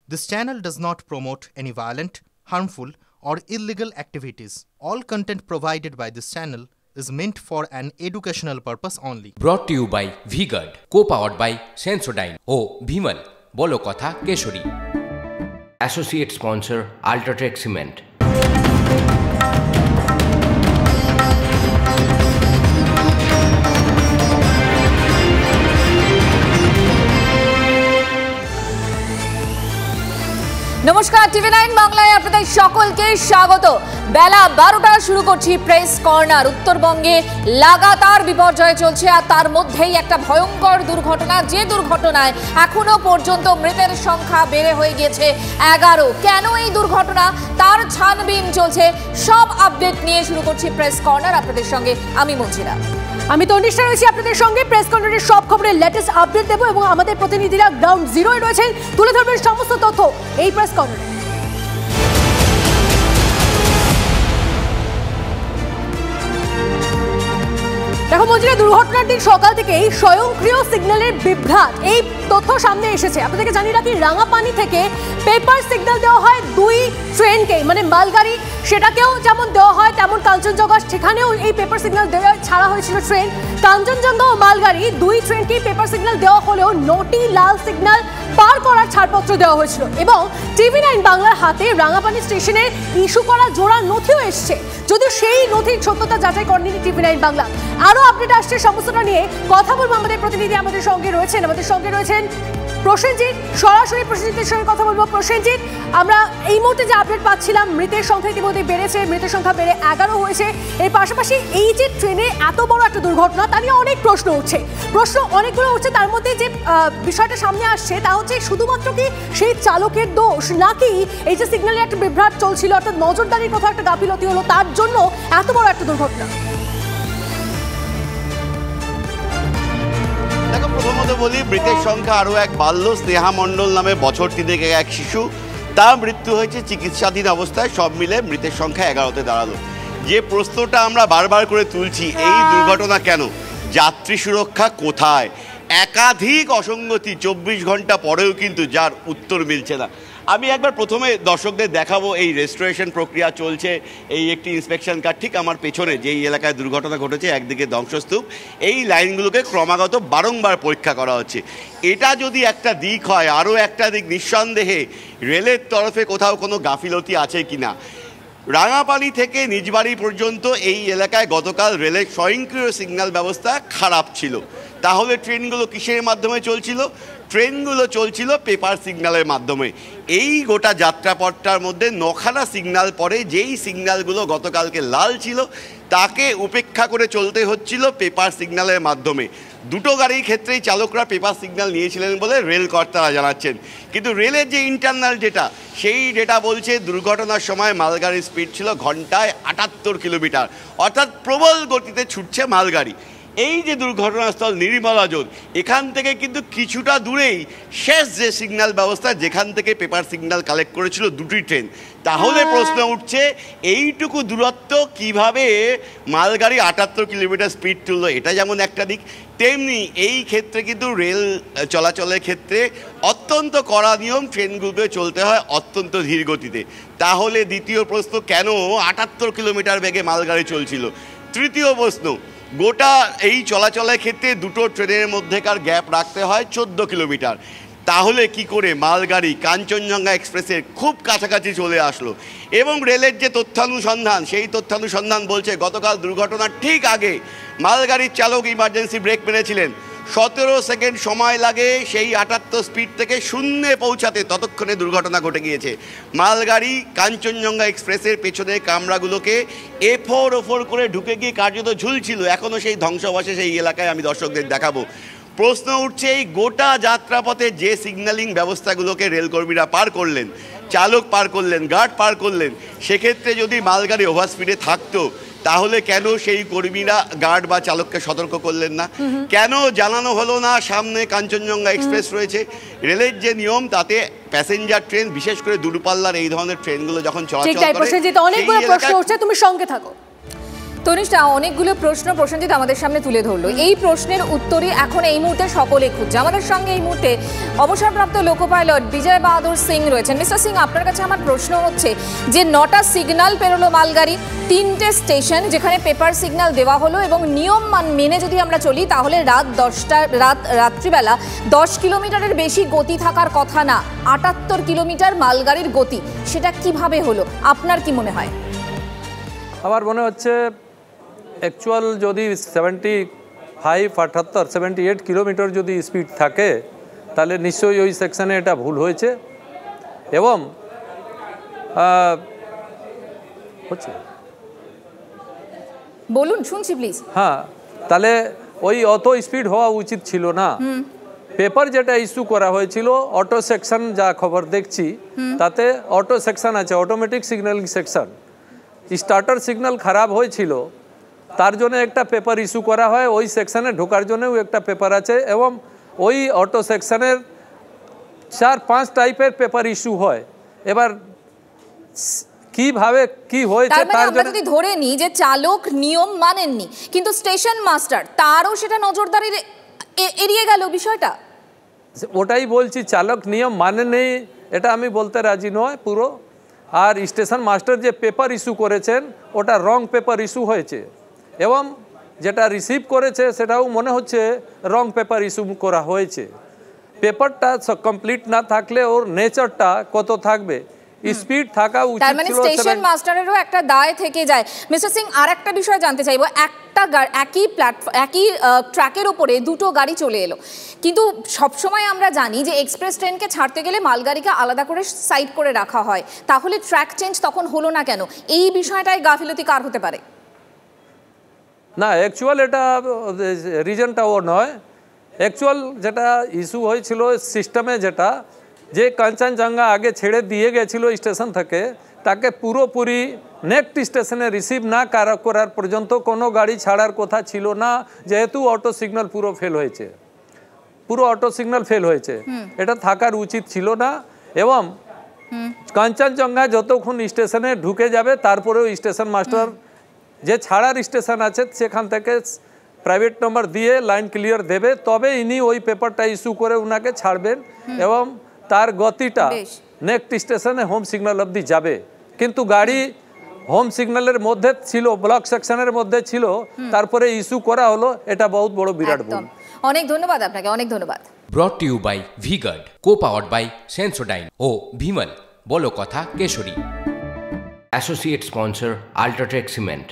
This channel does not promote any violent, harmful, or illegal activities. All content provided by this channel is meant for an educational purpose only. Brought to you by V-Guard, co-powered by Sensodyne O Bhimal, বলো কথা Keshari. Associate sponsor Ultratech Cement. নমস্কার, TV9 বাংলায় আপনাদের সকলকে স্বাগত। বেলা 12টা শুরু করছি press corner. উত্তরবঙ্গে লাগাতার বিপর্যয় চলছে, আর তার মধ্যেই একটা ভয়ঙ্কর দুর্ঘটনা, যে দুর্ঘটনায় এখনো পর্যন্ত মৃতের সংখ্যা বেড়ে হয়ে গিয়েছে 11। কেন এই দুর্ঘটনা, তার ছানবিন চলছে। সব আপডেট নিয়ে শুরু করছি প্রেস কর্নার। আপনাদের সঙ্গে আমি মঞ্জিরা, আমি তনিষ্ঠা রয়েছি আপনাদের সঙ্গে। প্রেস কর্নারের সব খবরের লেটেস্ট আপডেট দেবো এবং আমাদের প্রতিনিধিরা গ্রাউন্ড জিরোয় রয়েছেন, তুলে ধরবেন সমস্ত তথ্য এই প্রেস কর্নারে। দেখো মঞ্জিরা, দুর্ঘটনার দিন সকাল থেকেই স্বয়ংক্রিয় সিগন্যালের বিভ্রাট, এই তথ্য সামনে এসেছে। আপনাদেরকে জানিয়ে রাখি, রাঙাপানি থেকে পেপার সিগন্যাল দেওয়া হয় দুই ট্রেনকে, মানে মালগাড়ি সেটাকেও যেমন দেওয়া হয়, তেমন কাঞ্চনজঙ্ঘা সেখানেও এই পেপার সিগন্যাল দেওয়া ছাড়া হয়েছিল ট্রেন। কাঞ্চনজঙ্ঘা ও মালগাড়ি দুই ট্রেনকেই পেপার সিগন্যাল দেওয়া হলেও 9টি লাল সিগন্যাল পার করার ছাড়পত্র দেওয়া হয়েছিল এবং TV9 বাংলার হাতে রাঙাপানি স্টেশনের ইস্যু করা জোড়া নথিও এসছে, যদিও সেই নথির সত্যতা যাচাই করেনি TV9 বাংলা। আরও আপডেট আসছে, সমস্তটা নিয়ে কথা বলবো। আমাদের প্রতিনিধি আমাদের সঙ্গে রয়েছেন প্রসেনজিৎ, সরাসরি প্রসেনজিতের সঙ্গে কথা বলবো। প্রসেনজিৎ, আমরা এই মুহূর্তে যে আপডেট পাচ্ছিলাম, মৃতের সংখ্যা ইতিমধ্যে বেড়েছে, মৃতের সংখ্যা বেড়ে 11 হয়েছে। এর পাশাপাশি এই যে ট্রেনে এত বড় একটা দুর্ঘটনা, তা নিয়ে অনেক প্রশ্ন অনেকগুলো উঠছে। তার মধ্যে যে বিষয়টা সামনে আসছে তা হচ্ছে শুধুমাত্র কি সেই চালকের দোষ, নাকি এই যে সিগন্যালে একটা বিভ্রাট চলছিল, অর্থাৎ নজরদারির কোথাও একটা গাফিলতি হলো, তার জন্য এত বড় একটা দুর্ঘটনা? প্রথমত বলি, মৃতের সংখ্যা আরও এক বাড়ল। স্নেহা মণ্ডল নামে বছর 3 এক শিশু, তার মৃত্যু হয়েছে চিকিৎসাধীন অবস্থায়। সব মিলে মৃতের সংখ্যা 11তে দাঁড়ালো। যে প্রশ্নটা আমরা বারবার করে তুলছি, এই দুর্ঘটনা কেন, যাত্রী সুরক্ষা কোথায়, একাধিক অসঙ্গতি 24 ঘন্টা পরেও কিন্তু যার উত্তর মিলছে না। আমি একবার প্রথমে দর্শকদের দেখাবো, এই রেস্টোরেশন প্রক্রিয়া চলছে। এই একটি ইন্সপেকশন কার ঠিক আমার পেছনে যেই এলাকায় দুর্ঘটনা ঘটেছে, একদিকে ধ্বংসস্তূপ, এই লাইনগুলোকে ক্রমাগত বারংবার পরীক্ষা করা হচ্ছে। এটা যদি একটা দিক হয়, আরও একটা দিক নিঃসন্দেহে রেলের তরফে কোথাও কোনো গাফিলতি আছে কিনা। রাঙাপানি থেকে নিজবাড়ি পর্যন্ত এই এলাকায় গতকাল রেলের স্বয়ংক্রিয় সিগন্যাল ব্যবস্থা খারাপ ছিল। তাহলে ট্রেনগুলো কিসের মাধ্যমে চলছিল? ট্রেনগুলো চলছিল পেপার সিগন্যালের মাধ্যমে। এই গোটা যাত্রাপথটার মধ্যে 9খানা সিগন্যাল পরে, যেই সিগন্যালগুলো গতকালকে লাল ছিল তাকে উপেক্ষা করে চলতে হচ্ছিল পেপার সিগন্যালের মাধ্যমে। দুটো গাড়ির ক্ষেত্রেই চালকরা পেপার সিগন্যাল নিয়েছিলেন বলে রেল কর্তারা জানাচ্ছেন। কিন্তু রেলের যে ইন্টারনাল ডেটা, সেই ডেটা বলছে দুর্ঘটনার সময় মালগাড়ির স্পিড ছিল ঘন্টায় 78 কিলোমিটার, অর্থাৎ প্রবল গতিতে ছুটছে মালগাড়ি। এই যে দুর্ঘটনাস্থল নির্মলাজোর, এখান থেকে কিন্তু কিছুটা দূরেই শেষ যে সিগন্যাল ব্যবস্থা, যেখান থেকে পেপার সিগন্যাল কালেক্ট করেছিল দুটি ট্রেন। তাহলে প্রশ্ন উঠছে, এইটুকু দূরত্ব কিভাবে মালগাড়ি 78 কিলোমিটার স্পিড তুললো? এটা যেমন একটা দিক, তেমনি এই ক্ষেত্রে কিন্তু রেল চলাচলের ক্ষেত্রে অত্যন্ত কড়া নিয়ম, ট্রেনগুলোকে চলতে হয় অত্যন্ত ধীর গতিতে। তাহলে দ্বিতীয় প্রশ্ন, কেন 78 কিলোমিটার বেগে মালগাড়ি চলছিল? তৃতীয় প্রশ্ন, গোটা এই চলাচলের ক্ষেত্রে দুটো ট্রেনের মধ্যেকার গ্যাপ রাখতে হয় 14 কিলোমিটার। তাহলে কি করে মালগাড়ি কাঞ্চনজঙ্ঘা এক্সপ্রেসের খুব কাছাকাছি চলে আসলো? এবং রেলের যে তথ্যানুসন্ধান, সেই তথ্যানুসন্ধান বলছে গতকাল দুর্ঘটনার ঠিক আগে মালগাড়ির চালক ইমার্জেন্সি ব্রেক মেরেছিলেন। 17 সেকেন্ড সময় লাগে সেই 78 স্পিড থেকে শূন্যে পৌঁছাতে, ততক্ষণে দুর্ঘটনা ঘটে গিয়েছে। মালগাড়ি কাঞ্চনজঙ্ঘা এক্সপ্রেসের পেছনের কামরাগুলোকে এফোর ওফোর করে ঢুকে গিয়ে কার্যত ঝুলছিল। এখনও সেই ধ্বংসাবশেষ সেই এলাকায় আমি দর্শকদের দেখাবো। প্রশ্ন উঠছে, এই গোটা যাত্রাপথে যে সিগন্যালিং ব্যবস্থাগুলোকে রেলকর্মীরা পার করলেন, চালক পার করলেন, গার্ড পার করলেন, সেক্ষেত্রে যদি মালগাড়ি ওভার স্পিডে থাকতো, তাহলে কেন সেই কর্মীরা গার্ড বা চালককে সতর্ক করলেন না? কেন জানানো হলো না সামনে কাঞ্চনজঙ্ঘা এক্সপ্রেস রয়েছে? রেলের যে নিয়ম, তাতে প্যাসেঞ্জার ট্রেন, বিশেষ করে দূরপাল্লার এই ধরনের ট্রেনগুলো যখন চলাচল করে, অনেকগুলো প্রশ্ন উঠছে, তুমি সঙ্গে থাকো। তনিষ্ঠা, অনেকগুলো প্রশ্ন প্রসেনজিৎ আমাদের সামনে তুলে ধরলো। এই প্রশ্নের উত্তরই এখন এই মুহূর্তে সকলে খুঁজছে। আমাদের সঙ্গে এই মুহূর্তে অবসরপ্রাপ্ত লোকো পাইলট বিজয় বাহাদুর সিং রয়েছেন। মিস্টার সিং, আপনার কাছে আমার প্রশ্ন হচ্ছে যে 9টা সিগন্যাল পেরোলো মালগাড়ি, 3টে স্টেশন যেখানে পেপার সিগন্যাল দেওয়া হলো, এবং নিয়ম মেনে যদি আমরা চলি তাহলে রাত্রিবেলা 10 কিলোমিটারের বেশি গতি থাকার কথা না, 78 কিলোমিটার মালগাড়ির গতি। সেটা কিভাবে হলো, আপনার কি মনে হয়? আমার মনে হচ্ছে অ্যাকচুয়াল যদি 78 কিলোমিটার যদি স্পিড থাকে তাহলে নিশ্চয়ই ওই সেকশনে এটা ভুল হয়েছে। এবং হচ্ছে বলুন, শুনছি প্লিজ। হ্যাঁ, তাহলে ওই অত স্পিড হওয়া উচিত ছিল না। পেপার যেটা ইস্যু করা হয়েছিল অটো সেকশন, যা খবর দেখছি তাতে অটো সেকশন আছে, automatic signalling section. Starter signal খারাপ হয়েছিল, তার জন্য একটা পেপার ইস্যু করা হয়। ওই সেকশনে ঢোকার জন্যও একটা পেপার আছে, এবং ওই অটো সেকশনের 4-5 টাইপের পেপার ইস্যু হয়। এবার কিভাবে কি হয়েছে তার জন্য যদি ধরে নিই যে চালক নিয়ম মানেননি, কিন্তু স্টেশন মাস্টার তারও সেটা নজরদারি এড়িয়ে গেল বিষয়টা। ওটাই বলছি, চালক নিয়ম মানে নেই এটা আমি বলতে রাজি নয় পুরো। আর স্টেশন মাস্টার যে পেপার ইস্যু করেছেন ওটা রং পেপার ইস্যু হয়েছে, এবং যেটা রিসিভ করেছে সেটাও মনে হচ্ছে রং পেপার ইস্যু করা হয়েছে। পেপারটা কমপ্লিট না থাকলে ওর নেচারটা কত থাকবে, স্পিড থাকা উচিত ছিল। তার মানে স্টেশন মাস্টারেরও একটা দায় থেকে যায়। মিস্টার সিং, আর একটা বিষয় জানতে চাইবো। একই ট্র্যাকের উপরে দুটো গাড়ি চলে এলো, কিন্তু সবসময় আমরা জানি যে এক্সপ্রেস ট্রেনকে ছাড়তে গেলে মালগাড়িকে আলাদা করে সাইড করে রাখা হয়, তাহলে ট্র্যাক চেঞ্জ তখন হলো না কেন? এই বিষয়টাই গাফিলতি কার হতে পারে? না, অ্যাকচুয়াল এটা রিজনটা ও নয়। অ্যাকচুয়াল যেটা ইস্যু হয়েছিল সিস্টেমে, যেটা যে কাঞ্চনজঙ্ঘা আগে ছেড়ে দিয়ে গেছিল স্টেশন থেকে, তাকে পুরোপুরি নেক্সট স্টেশনে রিসিভ না করার পর্যন্ত কোনো গাড়ি ছাড়ার কথা ছিল না, যেহেতু অটো সিগন্যাল পুরো ফেল হয়েছে, পুরো অটো সিগন্যাল ফেল হয়েছে। এটা থাকার উচিত ছিল না। এবং কাঞ্চনজঙ্ঘা যতক্ষণ স্টেশনে ঢুকে যাবে তারপরেও স্টেশন মাস্টার যে ছাড়ার স্টেশন আছে সেখান থেকে প্রাইভেট নম্বর দিয়ে লাইন ক্লিয়ার দেবে, তবে ইনি ওই পেপারটা ইস্যু করে ওনাকে ছাড়বেন, এবং তার গতিটা নেক্সট স্টেশনে হোম সিগন্যাল অবধি যাবে। কিন্তু গাড়ি হোম সিগন্যালের মধ্যে ছিল, ব্লক সেকশনের মধ্যে ছিল, তারপরে ইস্যু করা হলো, এটা বহুত বড় বিরাট ভুল। অনেক ধন্যবাদ আপনাকে, অনেক ধন্যবাদ। Brought to you by Vguard, co-powered by Sensodyne ও ভিমল, বলো কথা কেশরী। Associate sponsor UltraTech cement.